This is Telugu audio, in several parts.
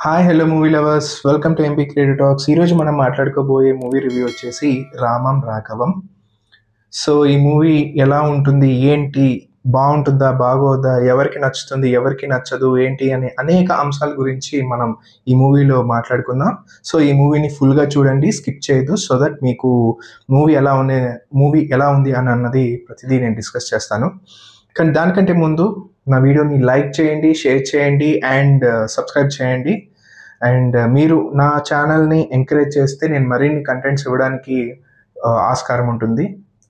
Hi hello movie lovers, welcome to MP creative talks. ఈరోజు మనం మాట్లాడుకోబోయే మూవీ రివ్యూ వచ్చేసి రామం రాఘవం. సో ఈ మూవీ ఎలా ఉంటుంది, ఏంటి, బాగుంటుందా, బాగోదా, ఎవరికి నచ్చుతుంది, ఎవరికి నచ్చదు, ఏంటి అని అనేక అంశాల గురించి మనం ఈ మూవీలో మాట్లాడుకుందాం. సో ఈ మూవీని ఫుల్గా చూడండి, స్కిప్ చేయొద్దు. సో దట్ మీకు మూవీ ఎలా ఉంది అని అన్నది ప్రతిదీ నేను డిస్కస్ చేస్తాను. కానీ దానికంటే ముందు నా వీడియోని లైక్ చేయండి, షేర్ చేయండి అండ్ సబ్స్క్రైబ్ చేయండి. అండ్ మీరు నా ఛానల్ని ఎంకరేజ్ చేస్తే నేను మరిన్ని కంటెంట్స్ ఇవ్వడానికి ఆస్కారం ఉంటుంది.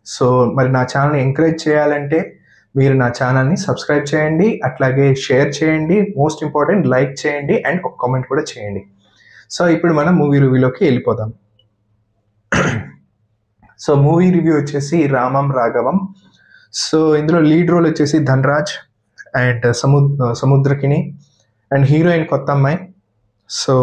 సో మరి నా ఛానల్ని ఎంకరేజ్ చేయాలంటే మీరు నా ఛానల్ని సబ్స్క్రైబ్ చేయండి, అట్లాగే షేర్ చేయండి, మోస్ట్ ఇంపార్టెంట్ లైక్ చేయండి అండ్ ఒక కామెంట్ కూడా చేయండి. సో ఇప్పుడు మనం మూవీ రివ్యూలోకి వెళ్ళిపోదాం. సో మూవీ రివ్యూ వచ్చేసి రామం రాఘవం. సో ఇందులో లీడ్ రోల్ వచ్చేసి ధనరాజ్ అండ్ సముద్రకిని అండ్ హీరోయిన్ కొత్త అమ్మాయి. సో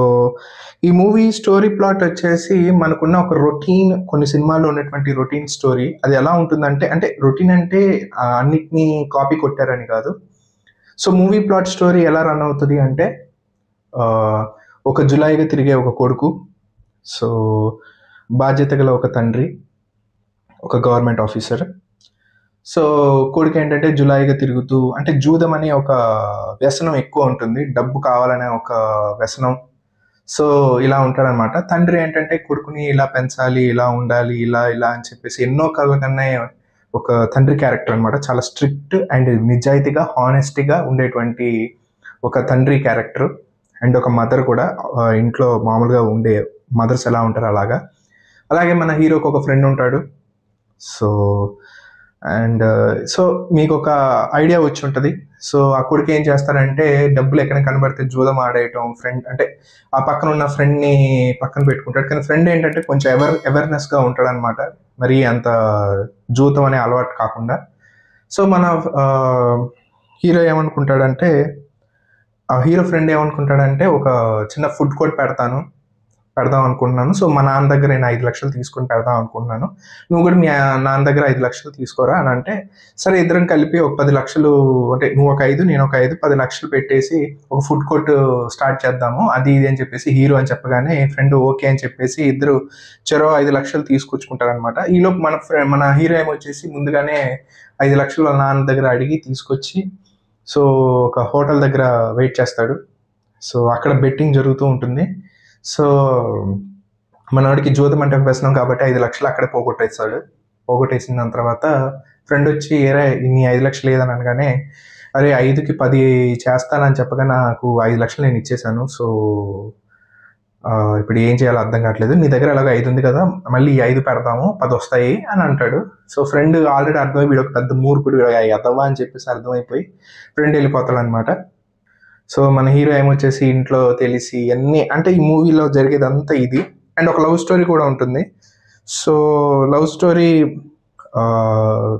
ఈ మూవీ స్టోరీ ప్లాట్ వచ్చేసి మనకున్న ఒక రొటీన్, కొన్ని సినిమాల్లో ఉన్నటువంటి రొటీన్ స్టోరీ. అది ఎలా ఉంటుందంటే, అంటే రొటీన్ అంటే అన్నిటినీ కాపీ కొట్టారని కాదు. సో మూవీ ప్లాట్ స్టోరీ ఎలా రన్ అవుతుంది అంటే, ఒక జులాయిగా తిరిగే ఒక కొడుకు, సో బాధ్యత గల ఒక తండ్రి, ఒక గవర్నమెంట్ ఆఫీసర్. సో కొడుకు ఏంటంటే జులాయిగా తిరుగుతూ, అంటే జూదం అనే ఒక వ్యసనం ఎక్కువ ఉంటుంది, డబ్బు కావాలనే ఒక వ్యసనం. సో ఇలా ఉంటాడనమాట. తండ్రి ఏంటంటే కొడుకుని ఇలా పెంచాలి, ఇలా ఉండాలి, ఇలా ఇలా అని చెప్పేసి ఎన్నో కళల కన్నా ఒక తండ్రి క్యారెక్టర్ అనమాట. చాలా స్ట్రిక్ట్ అండ్ నిజాయితీగా, హానెస్టీగా ఉండేటువంటి ఒక తండ్రి క్యారెక్టర్. అండ్ ఒక మదర్ కూడా, ఇంట్లో మామూలుగా ఉండే మదర్స్ ఎలా ఉంటారు అలాగా. అలాగే మన హీరోకి ఒక ఫ్రెండ్ ఉంటాడు. సో మీకు ఒక ఐడియా వచ్చి ఉంటుంది. సో ఆ కొడుకు ఏం చేస్తారంటే, డబ్బులు ఎక్కడ కనబడితే జూదం ఆడేయటం, ఫ్రెండ్ అంటే ఆ పక్కన ఉన్న ఫ్రెండ్ని పక్కన పెట్టుకుంటాడు. కానీ ఫ్రెండ్ ఏంటంటే కొంచెం అవేర్నెస్గా ఉంటాడు అనమాట, మరి అంత జూదం అనే అలవాటు కాకుండా. సో మన హీరో ఏమనుకుంటాడంటే, ఆ హీరో ఫ్రెండ్ ఏమనుకుంటాడంటే, ఒక చిన్న ఫుడ్ కోర్ట్ పెడదాం అనుకుంటున్నాను. సో మా నాన్న దగ్గర నేను 5 లక్షలు తీసుకుని పెడదాం అనుకుంటున్నాను, నువ్వు కూడా మీ నాన్న దగ్గర 5 లక్షలు తీసుకోరా అని అంటే, సరే ఇద్దరం కలిపి ఒక 10 లక్షలు, అంటే నువ్వు ఒక 5 నేను ఒక 5, 10 లక్షలు పెట్టేసి ఒక ఫుడ్ కోర్ట్ స్టార్ట్ చేద్దాము, అది ఇది అని చెప్పేసి హీరో అని చెప్పగానే ఫ్రెండ్ ఓకే అని చెప్పేసి ఇద్దరు చెరో 5 లక్షలు తీసుకొచ్చుకుంటారనమాట. ఈలోపు మన హీరో ఏమొచ్చేసి ముందుగానే 5 లక్షలు వాళ్ళ నాన్న దగ్గర అడిగి తీసుకొచ్చి, సో ఒక హోటల్ దగ్గర వెయిట్ చేస్తాడు. సో అక్కడ బెట్టింగ్ జరుగుతూ ఉంటుంది. సో మనవాడికి జూదం అంటే వ్యసనం కాబట్టి 5 లక్షలు అక్కడే పోగొట్టేసిన దాని తర్వాత ఫ్రెండ్ వచ్చి, ఏరే నీ 5 లక్షలు లేదని అనగానే, అరే 5కి 10 చేస్తానని చెప్పగా నాకు 5 లక్షలు నేను ఇచ్చేసాను. సో ఇప్పుడు ఏం చేయాలో అర్థం కావట్లేదు, నీ దగ్గర ఎలాగో 5 ఉంది కదా, మళ్ళీ 5 పెడదాము, 10 వస్తాయి అని అంటాడు. సో ఫ్రెండ్ ఆల్రెడీ అర్థమై, వీడు ఒక పెద్ద మూర్ఖుడు, ఎదవా అని చెప్పేసి అర్థమైపోయి ఫ్రెండ్ వెళ్ళిపోతాడు అనమాట. సో మన హీరో ఏమొచ్చేసి ఇంట్లో తెలిసి అన్నీ, అంటే ఈ మూవీలో జరిగేదంతా ఇది. అండ్ ఒక లవ్ స్టోరీ కూడా ఉంటుంది. సో లవ్ స్టోరీ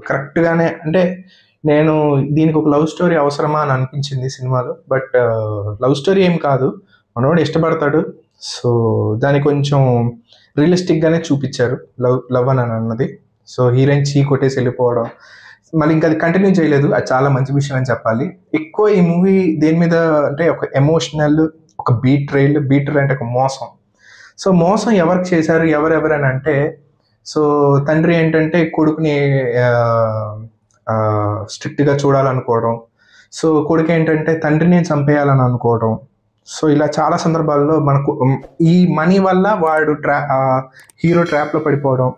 కరెక్ట్గానే, అంటే నేను దీనికి ఒక లవ్ స్టోరీ అవసరమా అని అనిపించింది సినిమాలో. బట్ లవ్ స్టోరీ ఏం కాదు, మనోడు ఇష్టపడతాడు. సో దాన్ని కొంచెం రియలిస్టిక్గానే చూపించారు, లవ్ అని అన్నది. సో హీరోయిన్ చీ కొట్టేసి వెళ్ళిపోవడం, మళ్ళీ ఇంకా అది కంటిన్యూ చేయలేదు, అది చాలా మంచి విషయం అని చెప్పాలి. ఎక్కువ ఈ మూవీ దేని మీద అంటే, ఒక ఎమోషనల్, ఒక బీట్రైల్ అంటే ఒక మోసం. సో మోసం ఎవరికి చేశారు, ఎవరెవరని అంటే, సో తండ్రి ఏంటంటే కొడుకుని స్ట్రిక్ట్గా చూడాలనుకోవడం, సో కొడుకు ఏంటంటే తండ్రిని చంపేయాలని అనుకోవడం. సో ఇలా చాలా సందర్భాల్లో మనకు ఈ మనీ వల్ల వాడు హీరో ట్రాప్లో పడిపోవడం.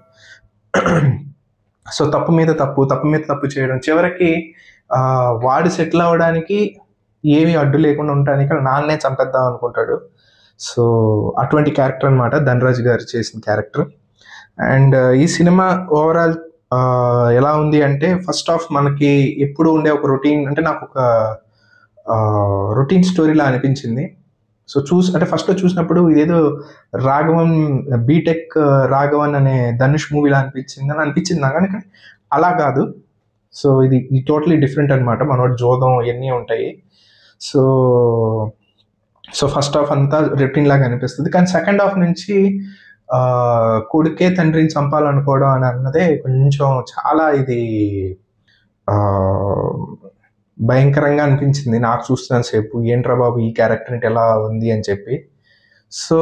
సో తప్పు మీద తప్పు చేయడం, చివరికి వాడు సెటిల్ అవ్వడానికి ఏమీ అడ్డు లేకుండా ఉండడానికి నాన్నే చంపేద్దాం అనుకుంటాడు. సో అటువంటి క్యారెక్టర్ అనమాట ధనరాజ్ గారు చేసిన క్యారెక్టర్. అండ్ ఈ సినిమా ఓవరాల్ ఎలా ఉంది అంటే, ఫస్ట్ ఆఫ్ మనకి ఎప్పుడు ఉండే ఒక రొటీన్, అంటే నాకు ఒక రొటీన్ స్టోరీలా అనిపించింది. సో అంటే ఫస్ట్లో చూసినప్పుడు ఇదేదో రాఘవన్, బీటెక్ రాఘవన్ అనే ధనుష్ మూవీలా అనిపించింది నాకు, కానీ అలా కాదు. సో ఇది టోటలీ డిఫరెంట్ అనమాట. మనోడు జోదం ఇవన్నీ ఉంటాయి. సో ఫస్ట్ హాఫ్ అంతా రొటీన్ లాగా అనిపిస్తుంది, కానీ సెకండ్ హాఫ్ నుంచి కొడుకే తండ్రిని చంపాలనుకోవడం అని అన్నదే కొంచెం చాలా ఇది భయంకరంగా అనిపించింది నాకు చూస్తున్నంత సేపు. ఏంట్రా బాబు ఈ క్యారెక్టర్ ఏంటి ఎలా ఉంది అని చెప్పి. సో,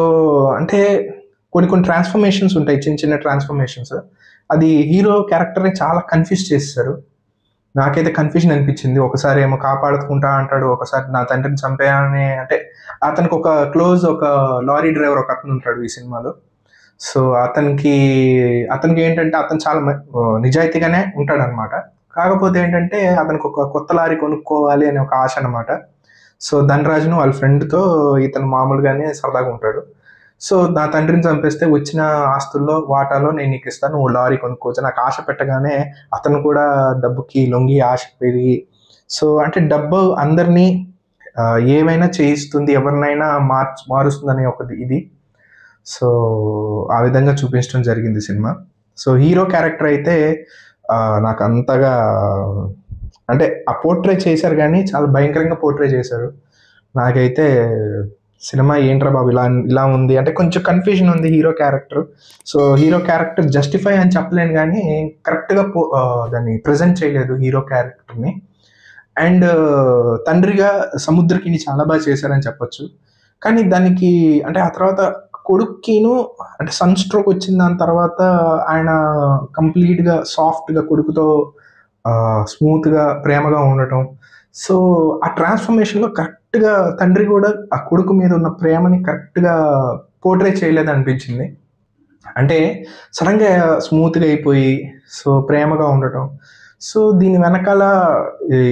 అంటే కొన్ని ట్రాన్స్‌ఫర్మేషన్స్ ఉంటాయి. చిన్న ట్రాన్స్‌ఫర్మేషన్స్. అది హీరో క్యారెక్టర్‌ని చాలా కన్‌ఫ్యూజ్ చేసేశారు. నాకైతే కన్‌ఫ్యూజన్ అనిపించింది. ఒకసారేమో కాపాడుకుంటా అంటాడు. ఒకసారి నా తండ్రిని చంపేయాలని అంటే అతనికొక ఒక లారీ డ్రైవర్ ఒకతను ఉంటాడు ఈ సినిమాలో. సో, అతనికేంటంటే అతను చాలా నిజాయితీగానే ఉంటాడనమాట. కాకపోతే ఏంటంటే అతనికొక కొత్త లారీ కొనుక్కోవాలి అనే ఒక ఆశ అనమాట. సో, ధనరాజును వాళ్ళ ఫ్రెండ్‌తో ఇతను మామూలుగానే సరదాగా ఉంటాడు. సో, నా తండ్రిని చంపేస్తే వచ్చిన ఆస్తుల్లో వాటాలో నేను నీకిస్తాను. నువ్వు లారీ కొనుక్కోవచ్చు. నాకు ఆశ పెట్టగానే అతను కూడా డబ్బుకి లొంగి ఆశ పెరిగి సో, అంటే డబ్బు అందరినీ ఏమైనా చేయిస్తుంది. ఎవరినైనా మారుస్తుందనే ఒకటి ఇది. సో, ఆ విధంగా చూపించడం జరిగింది సినిమా. సో, హీరో క్యారెక్టర్ అయితే నాకంతగా అంటే ఆ పోర్ట్రే చేశారు గానీ, చాలా భయంకరంగా పోర్ట్రే చేశారు. నాకైతే సినిమా ఏంట్రా బాబు ఇలా ఉంది అంటే కొంచెం కన్‌ఫ్యూజన్ ఉంది hero character. So, hero character justify అని చెప్పలేను గానీ, కరెక్ట్‌గా దాన్ని ప్రెజెంట్ చేయలేదు హీరో క్యారెక్టర్‌ని. అండ్ తండ్రిగా సముద్రకిని చాలా చేశారని చెప్పొచ్చు. కానీ దానికి అంటే ఆ తర్వాత కొడుక్కిను అంటే సన్ స్ట్రోక్ వచ్చిన దాని తర్వాత ఆయన కంప్లీట్‌గా సాఫ్ట్‌గా కొడుకుతో స్మూత్‌గా, ప్రేమగా ఉండటం. సో, ఆ ట్రాన్స్‌ఫర్మేషన్‌లో కరెక్ట్‌గా తండ్రి గూడా ఆ కొడుకు మీద ఉన్న ప్రేమని కరెక్ట్‌గా పోర్ట్రే చేయలేదనిపించింది. అంటే సడెన్‌గా స్మూత్‌గా అయిపోయి, సో, ప్రేమగా ఉండటం. సో, దీని వెనకాల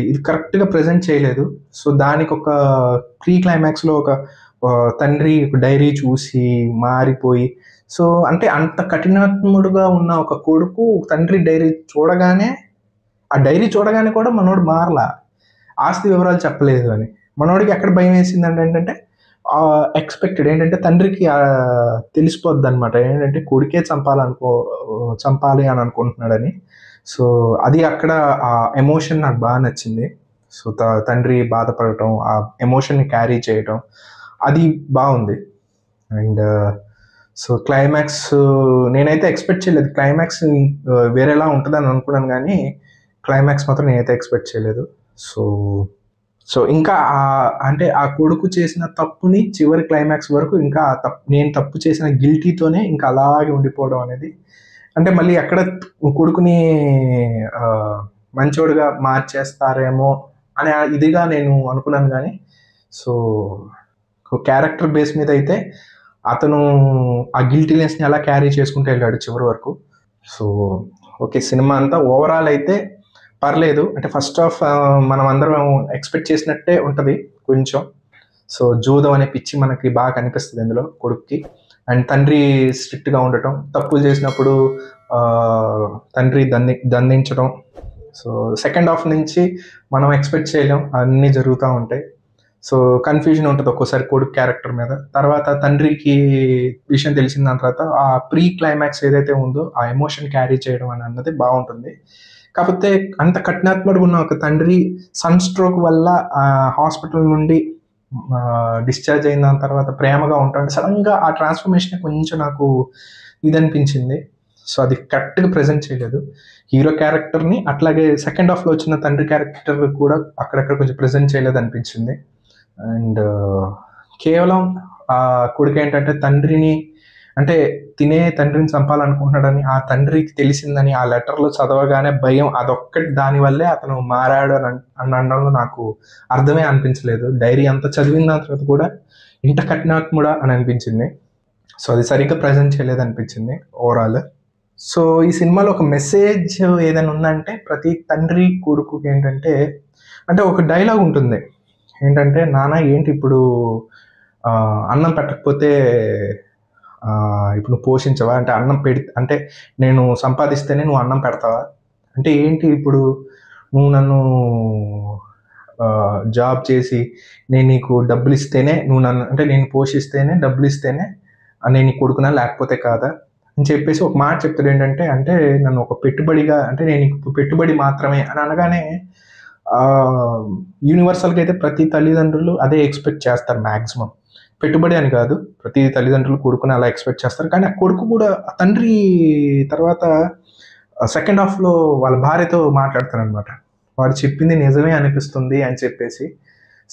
ఇది కరెక్ట్‌గా ప్రెజెంట్ చేయలేదు. సో, దానికొక క్లైమాక్స్‌లో ఒక తండ్రి ఒక డైరీ చూసి మారిపోయి, సో, అంటే అంత కఠినాత్ముడుగా ఉన్న ఒక కొడుకు తండ్రి డైరీ చూడగానే, ఆ డైరీ చూడగానే కూడా మనోడు మారలా. ఆస్తి వివరాలు చెప్పలేదు అని. మనోడికి ఎక్కడ భయమేసిందంటేంటంటే ఎక్స్‌పెక్టెడ్ ఏంటంటే తండ్రికి తెలిసిపోద్దనమాట. ఏంటంటే కొడుకే చంపాలి అని అనుకుంటున్నాడని. సో, అది అక్కడ ఆ ఎమోషన్ నాకు నచ్చింది. సో, తండ్రి బాధపడటం, ఆ ఎమోషన్‌ని క్యారీ చేయటం అది బావుంది. అండ్ సో, క్లైమాక్స్ నేనైతే ఎక్స్‌పెక్ట్ చేయలేదు. క్లైమాక్స్ వేరేలా ఉంటదని అనుకున్నాను గానీ, క్లైమాక్స్ మాత్రం నేనైతే ఎక్స్‌పెక్ట్ చేయలేదు. సో ఇంకా అంటే ఆ కొడుకు చేసిన తప్పుని చివరి క్లైమాక్స్ వరకు ఇంకా నేను తప్పు చేసిన గిల్టీతోనే ఇంకా అలాగే ఉండిపోవడం అనేది అంటే మళ్ళీ ఎక్కడ కొడుకుని మంచోడుగా మార్చేస్తారేమో అనే ఇదిగా నేను అనుకున్నాను గానీ, సో క్యారెక్టర్ బేస్ మీద అయితే అతను ఆ గిల్టీనెస్‌ని అలా క్యారీ చేసుకుంటూ వెళ్ళాడు చివరి వరకు. So, okay. సినిమా అంతా ఓవరాల్ అయితే పర్లేదు. అంటే ఫస్ట్ హాఫ్ మనం అందరం ఎక్స్‌పెక్ట్ చేసినట్టే ఉంటది కొంచెం. సో, జూదం అనే పిచ్చి మనకి బాగా కనిపిస్తది ఇందులో కొడుక్కి. అండ్ తండ్రి స్ట్రిక్ట్‌గా ఉండటం, తప్పులు చేసినప్పుడు తండ్రి దండించడం. సో, సెకండ్ హాఫ్ నుంచి మనం ఎక్స్‌పెక్ట్ చేయలేం. అన్నీ జరుగుతా ఉంటాయి. సో, కన్‌ఫ్యూజన్ ఉంటది ఒక్కోసారి కొడుకు క్యారెక్టర్ మీద. తర్వాత తండ్రికి విషయం తెలిసిన దాని తర్వాత ఆ క్లైమాక్స్ ఏదైతే ఉందో ఆ ఎమోషన్ క్యారీ చేయడం అన్నది బావుంటుంది. కాపోతే అంత కఠినాత్ముడుగా ఉన్న ఒక తండ్రి సన్ స్ట్రోక్ వల్ల హాస్పిటల్ నుండి డిశ్చార్జ్ అయిన దాని తర్వాత ప్రేమగా ఉంటాడు. సడెన్‌గా ఆ ట్రాన్స్‌ఫర్మేషన్ కొంచెం నాకు ఇదనిపించింది. సో, అది కరెక్ట్‌గా ప్రెజెంట్ చేయలేదు. హీరో క్యారెక్టర్‌ని అట్లాగే సెకండ్ హాఫ్‌లో వచ్చిన తండ్రి క్యారెక్టర్ కూడా అక్కడక్కడ కొంచెం ప్రెజెంట్ చేయలేదనిపించింది. అండ్ కేవలం కొడుకేంటంటే తండ్రిని అంటే తండ్రిని చంపాలనుకుంటున్నాడని ఆ తండ్రికి తెలిసిందని ఆ లెటర్‌లో చదవగానే భయం అదొక్కటి దాని వల్లే అతను మారాడు అని అనడంలో నాకు అర్థమే అనిపించలేదు. డైరీ అంతా చదివిన దాని తర్వాత కూడా ఇంత కఠినాత్ముడా అని అనిపించింది. సో, అది సరిగ్గా ప్రెజెంట్ చేయలేదనిపించింది ఓవరాల్. సో, ఈ సినిమాలో ఒక మెసేజ్ ఏదైనా ఉందంటే ప్రతి తండ్రి కొడుకుకి ఏంటంటే అంటే ఒక డైలాగ్ ఉంటుంది. ఏంటంటే నాన్న ఏంటి ఇప్పుడు అన్నం పెట్టకపోతే ఇప్పుడు నువ్వు పోషించవా? అంటే అంటే నేను సంపాదిస్తేనే నువ్వు అన్నం పెడతావా? అంటే ఏంటి ఇప్పుడు నువ్వు నన్ను జాబ్ చేసి నేను నీకు డబ్బులిస్తేనే నువ్వు నన్ను అంటే నేను పోషిస్తేనే డబ్బులిస్తేనే నేను నీ కొడుకునా లేకపోతే కాదా? అని చెప్పేసి ఒక మాట చెప్తాడేంటంటే అంటే నన్ను ఒక పెట్టుబడిగా అంటే నేను నీకు పెట్టుబడి మాత్రమే అని అనగానే యూనివర్సల్‌గా అయితే ప్రతి తల్లిదండ్రులు అదే ఎక్స్‌పెక్ట్ చేస్తారు మాక్సిమం. పెట్టుబడి అని కాదు. ప్రతి తల్లిదండ్రులు కొడుకుని అలా ఎక్స్‌పెక్ట్ చేస్తారు. కానీ ఆ కొడుకు కూడా ఆ తండ్రి తర్వాత సెకండ్ హాఫ్‌లో వాళ్ళ భార్యతో మాట్లాడతారనమాట. వాడు చెప్పింది నిజమే అనిపిస్తుంది అని చెప్పేసి.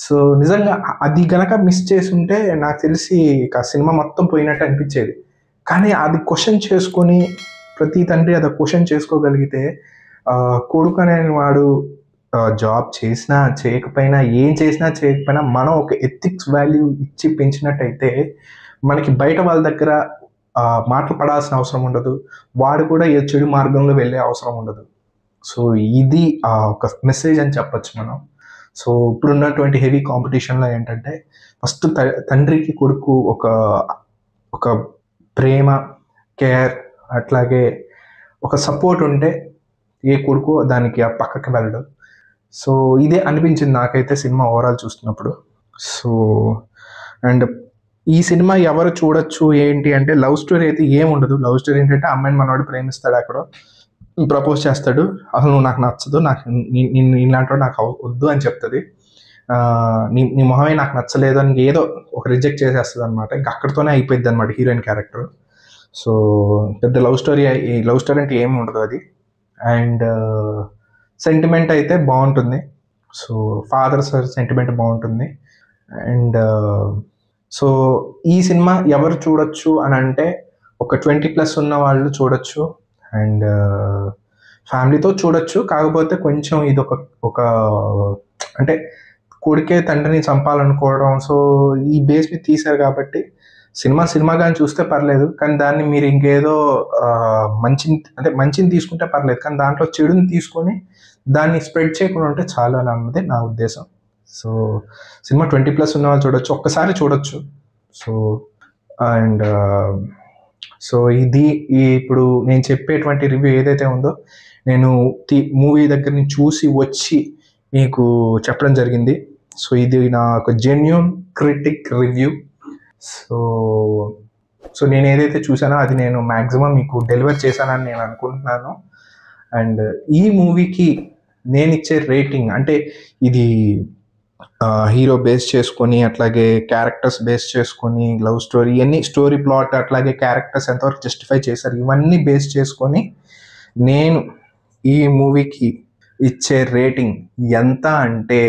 సో నిజంగా అది గనక మిస్ చేసుంటే నాకు తెలిసి ఇక సినిమా మొత్తం పోయినట్టు అనిపించేది. కానీ అది క్వశ్చన్ చేసుకొని ప్రతి తండ్రి అది క్వశ్చన్ చేసుకోగలిగితే కొడుకు అనేవాడు జాబ్ చేసినా చేయకపోయినా ఏం చేసినా చేయకపోయినా మనం ఒక ఎథిక్స్ వాల్యూ ఇచ్చి పెంచినట్టయితే మనకి బయట వాళ్ళ దగ్గర మాటలు పడాల్సిన అవసరం ఉండదు. వాడు కూడా ఏ చెడు మార్గంలో వెళ్ళే అవసరం ఉండదు. సో ఇది ఒక మెసేజ్ అని చెప్పొచ్చు మనం. సో ఇప్పుడున్నటువంటి హెవీ కాంపిటీషన్లో ఏంటంటే ఫస్ట్ తండ్రికి కొడుకు ఒక ఒక ప్రేమ, కేర్, అట్లాగే ఒక సపోర్ట్ ఉంటే ఏ కొడుకు దానికి ఆ పక్కకి వెళ్ళడు. సో ఇదే అనిపించింది నాకైతే సినిమా ఓవరాల్ చూస్తున్నప్పుడు. సో అండ్ ఈ సినిమా ఎవరు చూడొచ్చు ఏంటి అంటే లవ్ స్టోరీ అయితే ఏముండదు. లవ్ స్టోరీ ఏంటంటే అమ్మాయిని మనవాడు ప్రేమిస్తాడు, అక్కడ ప్రపోజ్ చేస్తాడు, అసలు నువ్వు నాకు నచ్చదు, నాకు ఇలాంటి నాకు వద్దు అని చెప్తుంది. నీ మొహమే నాకు నచ్చలేదు అని ఏదో ఒక రిజెక్ట్ చేసేస్తుంది అనమాట. ఇంకా అక్కడితోనే అయిపోయింది అనమాట హీరోయిన్ క్యారెక్టర్. సో పెద్ద లవ్ స్టోరీ అంటే ఏమి ఉండదు అది. అండ్ సెంటిమెంట్ అయితే బాగుంటుంది. సో ఫాదర్ సెంటిమెంట్ బాగుంటుంది. అండ్ సో ఈ సినిమా ఎవరు చూడొచ్చు అని అంటే ఒక 20+ ఉన్న వాళ్ళు చూడొచ్చు. అండ్ ఫ్యామిలీతో చూడొచ్చు. కాకపోతే కొంచెం ఇది ఒక అంటే కొడుకే తండ్రిని చంపాలనుకోవడం, సో ఈ బేస్ మీద తీశారు కాబట్టి సినిమాగాని చూస్తే పర్లేదు. కానీ దాన్ని మీరు ఇంకేదో మంచిని తీసుకుంటే పర్లేదు, కానీ దాంట్లో చెడుని తీసుకొని దాన్ని స్ప్రెడ్ చేయకుండా ఉంటే చాలు అని అన్నది నా ఉద్దేశం. సో సినిమా 20+ ఉన్న వాళ్ళు చూడొచ్చు, ఒక్కసారి చూడొచ్చు. సో అండ్ సో ఇది ఇప్పుడు నేను చెప్పేటువంటి రివ్యూ ఏదైతే ఉందో నేను మూవీ దగ్గర నుంచి చూసి వచ్చి మీకు చెప్పడం జరిగింది. సో ఇది నా ఒక జెన్యూన్ క్రిటిక్ రివ్యూ. సో నేను ఏదైతే చూసానో అది నేను మ్యాక్సిమం మీకు డెలివర్ చేశానని నేను అనుకుంటున్నాను. అండ్ ఈ మూవీకి నేను ఇచ్చే రేటింగ్ అంటే ఇది హీరో బేస్ చేసుకొని, అట్లాగే క్యారెక్టర్స్ బేస్ చేసుకొని, లవ్ స్టోరీ, ఇవన్నీ స్టోరీ ప్లాట్, అట్లాగే క్యారెక్టర్స్ ఎంతవరకు జస్టిఫై చేశారు, ఇవన్నీ బేస్ చేసుకొని నేను ఈ మూవీకి ఇచ్చే రేటింగ్ ఎంత అంటే